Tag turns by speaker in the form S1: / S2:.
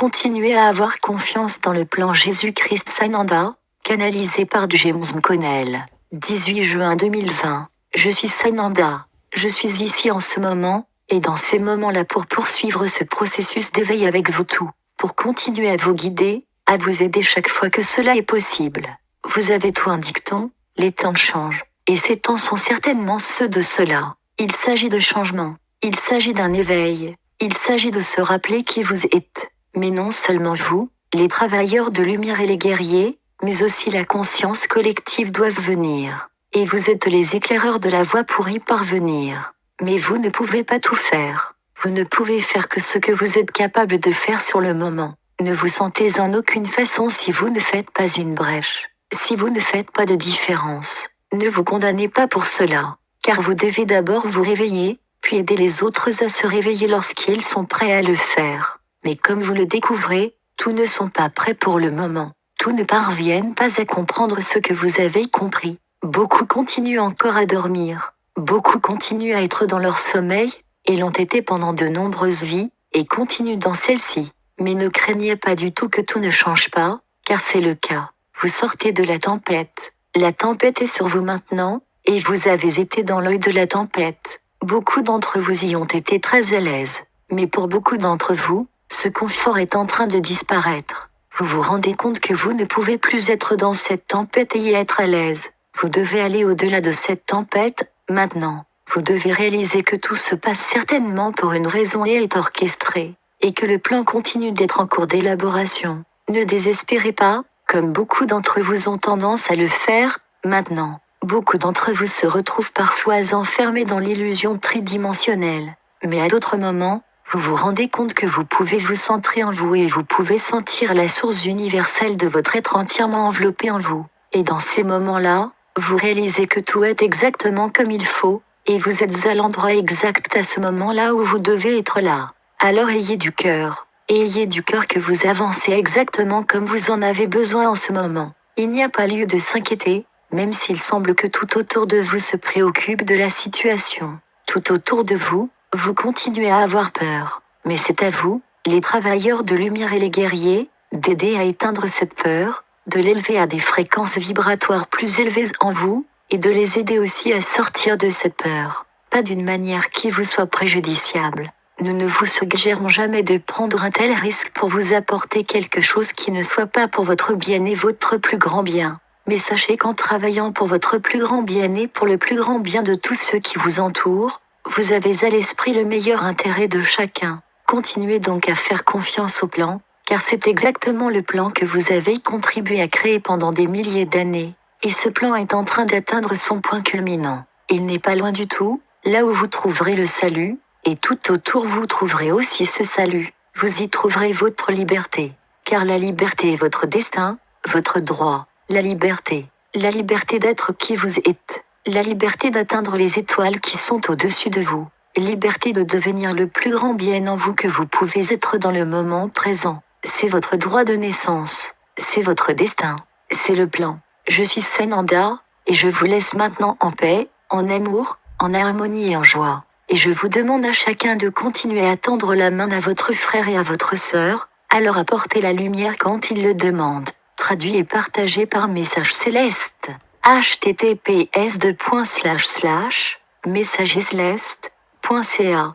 S1: continuez à avoir confiance dans le plan Jésus-Christ Sananda, canalisé par James McConnell. 18 juin 2020. Je suis Sananda. Je suis ici en ce moment, et dans ces moments-là pour poursuivre ce processus d'éveil avec vous tous, pour continuer à vous guider, à vous aider chaque fois que cela est possible. Vous avez tout un dicton, les temps changent, et ces temps sont certainement ceux de cela. Il s'agit de changement, il s'agit d'un éveil, il s'agit de se rappeler qui vous êtes. Mais non seulement vous, les travailleurs de lumière et les guerriers, mais aussi la conscience collective doivent venir. Et vous êtes les éclaireurs de la voie pour y parvenir. Mais vous ne pouvez pas tout faire. Vous ne pouvez faire que ce que vous êtes capable de faire sur le moment. Ne vous sentez en aucune façon si vous ne faites pas une brèche. Si vous ne faites pas de différence. Ne vous condamnez pas pour cela. Car vous devez d'abord vous réveiller, puis aider les autres à se réveiller lorsqu'ils sont prêts à le faire. Mais comme vous le découvrez, tous ne sont pas prêts pour le moment. Tous ne parviennent pas à comprendre ce que vous avez compris. Beaucoup continuent encore à dormir. Beaucoup continuent à être dans leur sommeil, et l'ont été pendant de nombreuses vies, et continuent dans celle-ci. Mais ne craignez pas du tout que tout ne change pas, car c'est le cas. Vous sortez de la tempête. La tempête est sur vous maintenant, et vous avez été dans l'œil de la tempête. Beaucoup d'entre vous y ont été très à l'aise. Mais pour beaucoup d'entre vous, ce confort est en train de disparaître. Vous vous rendez compte que vous ne pouvez plus être dans cette tempête et y être à l'aise. Vous devez aller au-delà de cette tempête, maintenant. Vous devez réaliser que tout se passe certainement pour une raison et est orchestré. Et que le plan continue d'être en cours d'élaboration. Ne désespérez pas, comme beaucoup d'entre vous ont tendance à le faire, maintenant. Beaucoup d'entre vous se retrouvent parfois enfermés dans l'illusion tridimensionnelle. Mais à d'autres moments, vous vous rendez compte que vous pouvez vous centrer en vous et vous pouvez sentir la source universelle de votre être entièrement enveloppé en vous. Et dans ces moments-là, vous réalisez que tout est exactement comme il faut, et vous êtes à l'endroit exact à ce moment-là où vous devez être là. Alors ayez du cœur, et ayez du cœur que vous avancez exactement comme vous en avez besoin en ce moment. Il n'y a pas lieu de s'inquiéter, même s'il semble que tout autour de vous se préoccupe de la situation. Tout autour de vous, vous continuez à avoir peur. Mais c'est à vous, les travailleurs de lumière et les guerriers, d'aider à éteindre cette peur, de l'élever à des fréquences vibratoires plus élevées en vous, et de les aider aussi à sortir de cette peur. Pas d'une manière qui vous soit préjudiciable. Nous ne vous suggérons jamais de prendre un tel risque pour vous apporter quelque chose qui ne soit pas pour votre bien et votre plus grand bien. Mais sachez qu'en travaillant pour votre plus grand bien et pour le plus grand bien de tous ceux qui vous entourent, vous avez à l'esprit le meilleur intérêt de chacun. Continuez donc à faire confiance au plan, car c'est exactement le plan que vous avez contribué à créer pendant des milliers d'années. Et ce plan est en train d'atteindre son point culminant. Il n'est pas loin du tout, là où vous trouverez le salut, et tout autour vous trouverez aussi ce salut. Vous y trouverez votre liberté. Car la liberté est votre destin, votre droit. La liberté d'être qui vous êtes. La liberté d'atteindre les étoiles qui sont au-dessus de vous. Liberté de devenir le plus grand bien en vous que vous pouvez être dans le moment présent. C'est votre droit de naissance. C'est votre destin. C'est le plan. Je suis Sananda, et je vous laisse maintenant en paix, en amour, en harmonie et en joie. Et je vous demande à chacun de continuer à tendre la main à votre frère et à votre sœur, à leur apporter la lumière quand ils le demandent. Traduit et partagé par Message Céleste. https://messagesceleste.ca